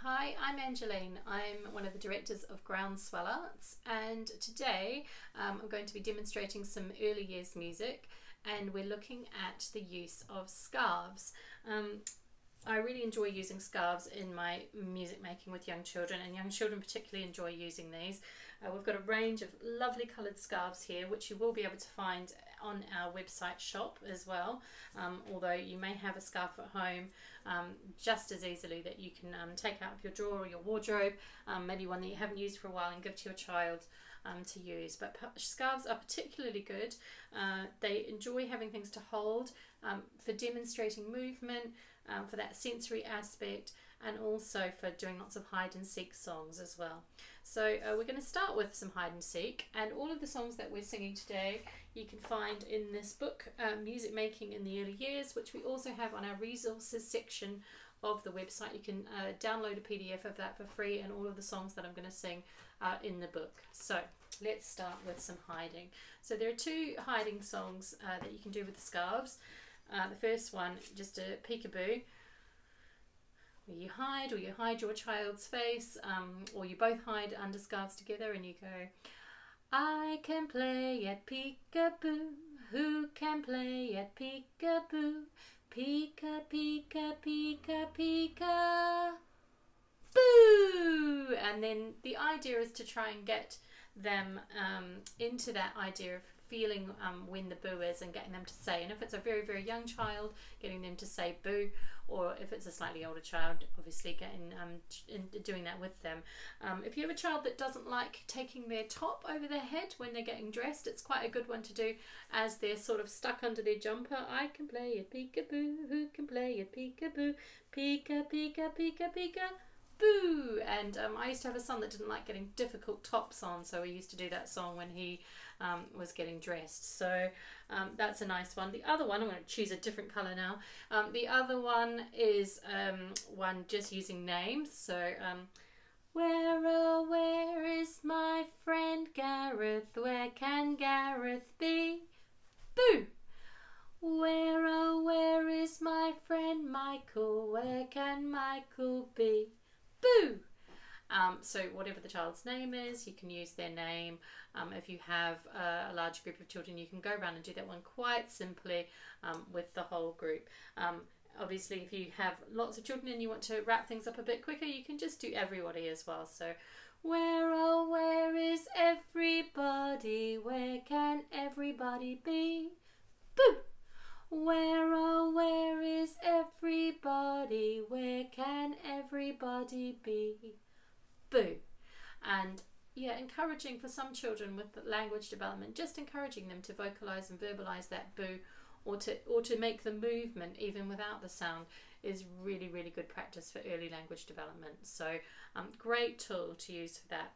Hi, I'm Angeline. I'm one of the directors of Groundswell Arts, and today I'm going to be demonstrating some early years music, and we're looking at the use of scarves. I really enjoy using scarves in my music making with young children, and young children particularly enjoy using these. We've got a range of lovely coloured scarves here, which you will be able to find on our website shop as well, although you may have a scarf at home just as easily that you can take out of your drawer or your wardrobe, maybe one that you haven't used for a while, and give to your child to use. But scarves are particularly good. They enjoy having things to hold for demonstrating movement, for that sensory aspect, and also for doing lots of hide and seek songs as well. So we're going to start with some hide and seek, and all of the songs that we're singing today you can find in this book, Music Making in the Early Years, which we also have on our resources section of the website. You can download a PDF of that for free, and all of the songs that I'm going to sing are in the book. So let's start with some hiding. So there are two hiding songs that you can do with the scarves. The first one, just a peekaboo, where you hide your child's face, or you both hide under scarves together, and you go, I can play at peekaboo, who can play at peekaboo, peeka, peeka, peeka, peeka, boo! And then the idea is to try and get them into that idea of feeling when the boo is, and getting them to say, and if it's a very, very young child, getting them to say boo, or if it's a slightly older child, obviously getting doing that with them. If you have a child that doesn't like taking their top over their head when they're getting dressed, it's quite a good one to do as they're sort of stuck under their jumper. I can play at peekaboo, who can play at peekaboo, peeka, peeka, peeka, peeka, boo! And I used to have a son that didn't like getting difficult tops on, so we used to do that song when he was getting dressed. So that's a nice one. The other one, I'm going to choose a different colour now. The other one is one just using names. So where, oh, where is my friend Gareth? Where can Gareth be? Boo! Where, oh, where is my friend Michael? Where can Michael be? Boo! So whatever the child's name is, you can use their name. If you have a large group of children, you can go around and do that one quite simply with the whole group. Obviously, if you have lots of children and you want to wrap things up a bit quicker, you can just do everybody as well. So where, oh, where is everybody? Where can everybody be? Boo! Where, oh, where is everybody? Where can everybody be? Boo! And yeah, encouraging for some children with language development, just encouraging them to vocalize and verbalize that boo, or to make the movement even without the sound, is really, really good practice for early language development. So great tool to use for that.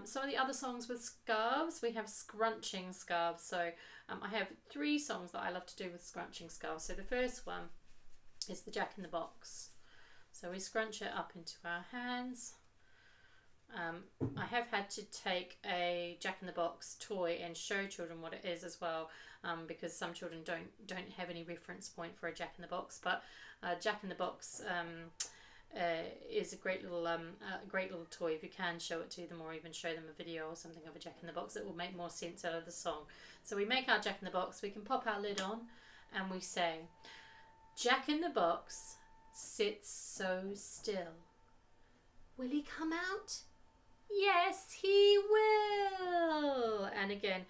Some of the other songs with scarves, we have scrunching scarves. So I have three songs that I love to do with scrunching scarves. So the first one is the Jack in the Box. So we scrunch it up into our hands. I have had to take a Jack in the Box toy and show children what it is as well, because some children don't have any reference point for a Jack in the Box. But Jack in the Box is a great little toy. If you can show it to them, or even show them a video or something of a Jack in the Box, it will make more sense out of the song. So we make our Jack in the Box. We can pop our lid on, and we say, Jack in the Box sits so still. Will he come out? Yes, he will. And again,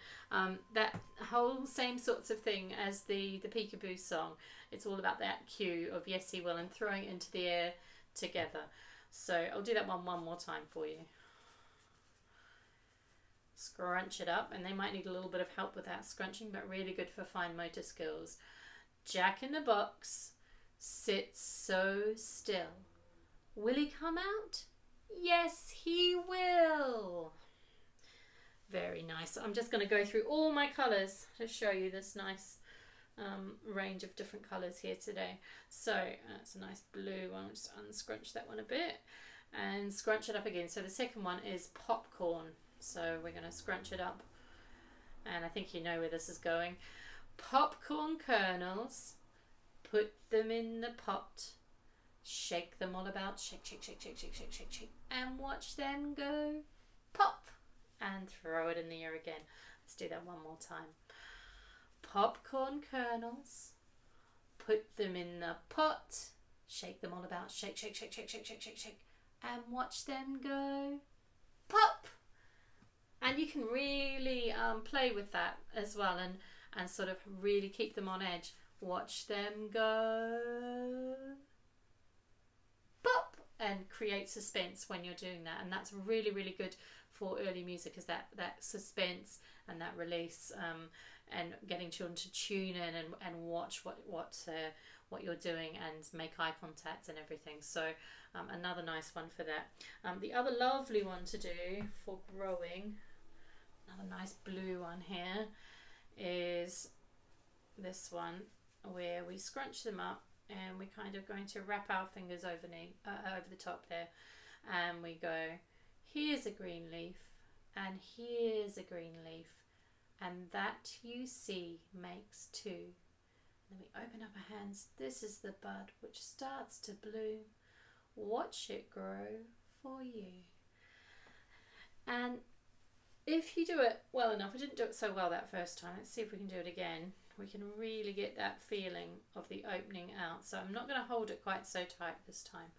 that whole same sorts of thing as the peekaboo song. It's all about that cue of yes, he will, and throwing it into the air together. So I'll do that one more time for you. Scrunch it up, and they might need a little bit of help with that scrunching, but really good for fine motor skills. Jack in the Box sits so still. Will he come out? Yes, he will. Very nice. I'm just going to go through all my colours to show you this nice range of different colours here today. So that's a nice blue one. I'll just unscrunch that one a bit and scrunch it up again. So the second one is popcorn. So we're going to scrunch it up, and I think you know where this is going. Popcorn kernels, put them in the pot. Shake them all about. Shake, shake, shake, shake, shake, shake, shake, shake. And watch them go pop. And throw it in the air again. Let's do that one more time. Popcorn kernels. Put them in the pot. Shake them all about. Shake, shake, shake, shake, shake, shake, shake, shake. And watch them go pop. And you can really play with that as well, and sort of really keep them on edge. Watch them go pop, and create suspense when you're doing that. And that's really, really good for early music, is that suspense and that release, and getting children to tune in and watch what you're doing and make eye contact and everything. So another nice one for that. The other lovely one to do for growing, another nice blue one here, is this one, where we scrunch them up and we're kind of going to wrap our fingers over the top there, and we go, here's a green leaf and here's a green leaf, and that you see makes two. Then we open up our hands. This is the bud which starts to bloom. Watch it grow for you. And if you do it well enough, I didn't do it so well that first time. Let's see if we can do it again. We can really get that feeling of the opening out. So I'm not going to hold it quite so tight this time.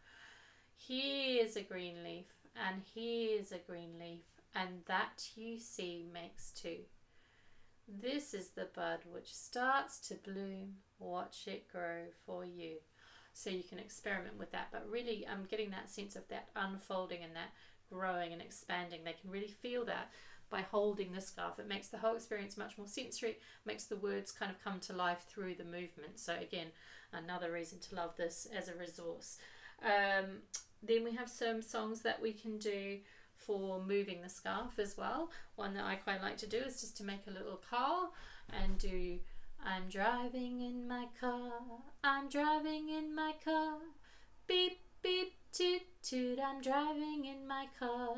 Here's a green leaf and here's a green leaf, and that you see makes two. This is the bud which starts to bloom. Watch it grow for you. So you can experiment with that, but really getting that sense of that unfolding and that growing and expanding. They can really feel that by holding the scarf. It makes the whole experience much more sensory, makes the words kind of come to life through the movement. So again, another reason to love this as a resource. Then we have some songs that we can do for moving the scarf as well. One that I quite like to do is just to make a little car and do, I'm driving in my car, I'm driving in my car, beep beep toot toot, I'm driving in my car.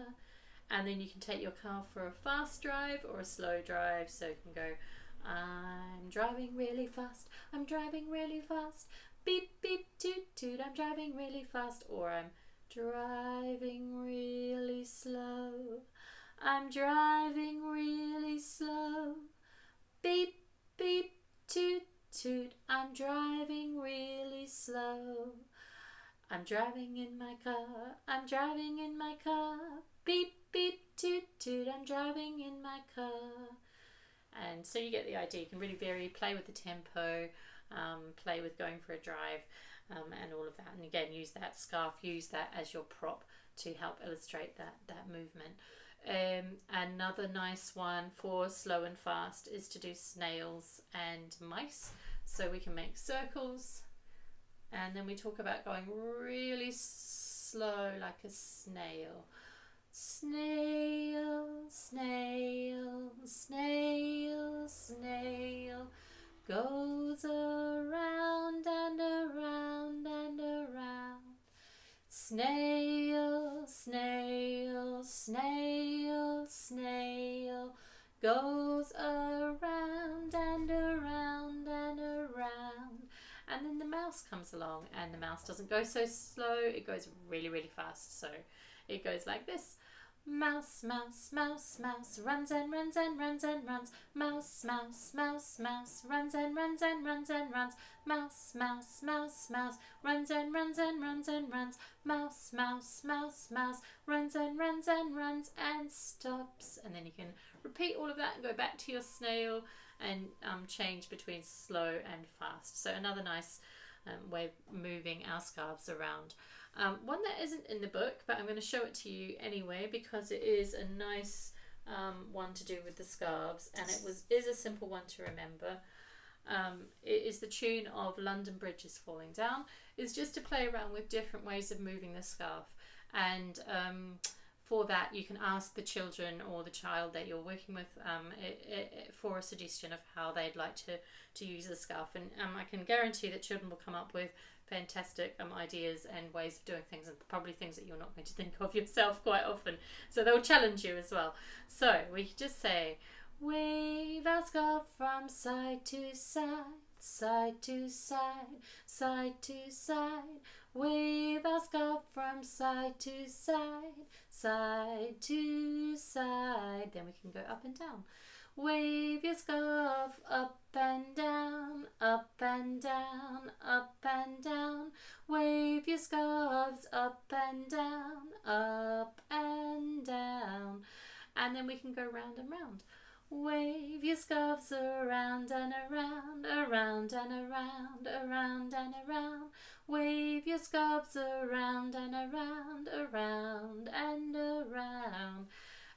And then you can take your car for a fast drive or a slow drive. So you can go, I'm driving really fast, I'm driving really fast, beep beep toot toot, I'm driving really fast. Or I'm driving really slow, I'm driving really slow, beep beep toot toot, I'm driving really slow, I'm driving in my car, I'm driving in my car, beep beep toot toot, I'm driving in my car. And so you get the idea. You can really vary, play with the tempo, play with going for a drive, and all of that. And again, use that scarf, use that as your prop to help illustrate that movement. Another nice one for slow and fast is to do snails and mice. So we can make circles, and then we talk about going really slow like a snail. Snail, snail, snail, snail, goes around and around and around. Snail, snail, snail, snail, goes around and around and around. And then the mouse comes along, and the mouse doesn't go so slow, it goes really, really fast. So it goes like this. Mouse, mouse, mouse, mouse, runs and runs and runs and runs. Mouse, mouse, mouse, mouse, runs and runs and runs and runs. Mouse, mouse, mouse, mouse, runs and runs and runs and runs. Mouse, mouse, mouse, mouse, runs and runs and runs and stops. And then you can repeat all of that and go back to your snail and change between slow and fast. So another nice way of moving our scarves around. One that isn't in the book, but I'm going to show it to you anyway because it is a nice one to do with the scarves, and it is a simple one to remember. It is the tune of London Bridge is Falling Down. It's just to play around with different ways of moving the scarf, and for that you can ask the children or the child that you're working with for a suggestion of how they'd like to use the scarf, and I can guarantee that children will come up with fantastic ideas and ways of doing things, and probably things that you're not going to think of yourself quite often, so they'll challenge you as well. So we just say, wave our scarf from side to side, side to side, side to side. Wave our scarf from side to side, side to side. Then we can go up and down. Wave your scarf up and down, up and down, up and down. Wave your scarves up and down, up and down. And then we can go round and round. Wave your scarves around and around, around and around, around and around. Wave your scarves around and around, around and around.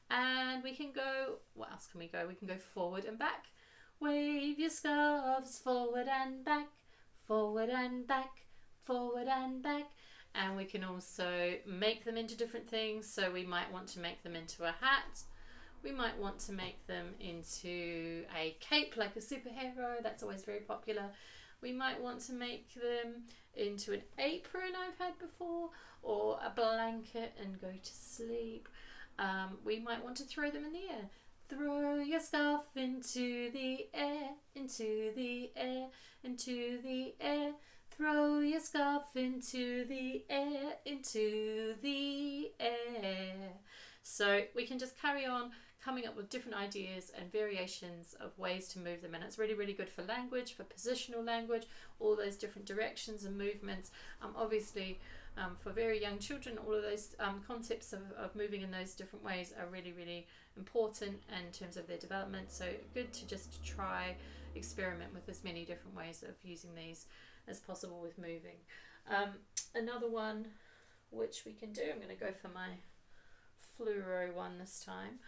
And we can go, what else can we go? We can go forward and back. Wave your scarves forward and back, forward and back, forward and back. And we can also make them into different things. So we might want to make them into a hat. We might want to make them into a cape like a superhero. That's always very popular. We might want to make them into an apron I've had before, or a blanket and go to sleep. We might want to throw them in the air. Throw your scarf into the air, into the air, into the air. Throw your scarf into the air, into the air. So we can just carry on coming up with different ideas and variations of ways to move them, and it's really, really good for language, for positional language, all those different directions and movements. Obviously, for very young children, all of those concepts of moving in those different ways are really, really important in terms of their development. So good to just try, experiment with as many different ways of using these as possible with moving. Another one which we can do, I'm going to go for my fluoro one this time,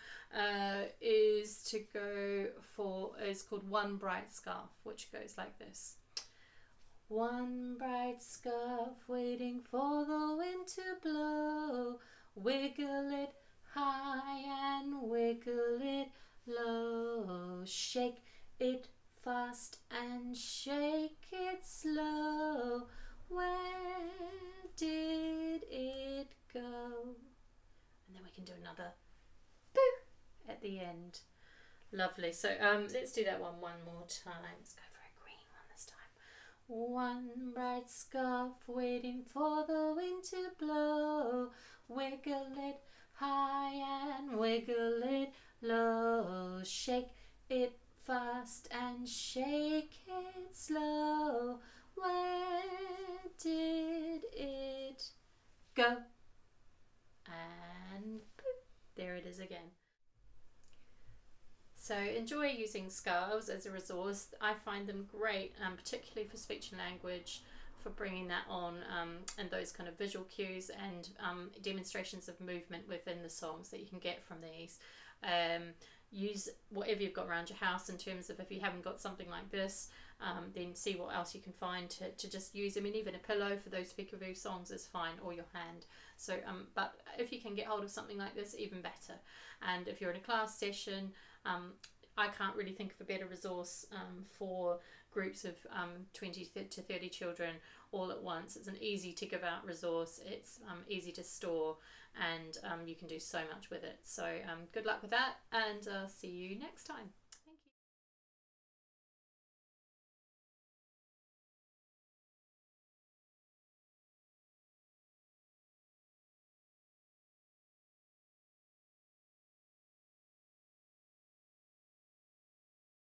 is to go for, it's called One Bright Scarf, which goes like this. One bright scarf waiting for the wind to blow. Wiggle it high and wiggle it low. Shake it fast and shake it slow. Where did it go? And then we can do another boo at the end. Lovely. So let's do that one more time. Let's go for a green one this time. One bright scarf waiting for the wind to blow. Wiggle it high and wiggle it low. Shake it fast and shake it slow. Where did it go? And boop, there it is again. So enjoy using scarves as a resource. I find them great, particularly for speech and language, for bringing that on, and those kind of visual cues and demonstrations of movement within the songs that you can get from these. Use whatever you've got around your house in terms of, if you haven't got something like this, then see what else you can find to just use. I mean, even a pillow for those peekaboo songs is fine, or your hand. So, but if you can get hold of something like this, even better. And if you're in a class session, I can't really think of a better resource for groups of 20 to 30 children all at once. It's an easy to give out resource. It's easy to store, and you can do so much with it. So good luck with that, and see you next time.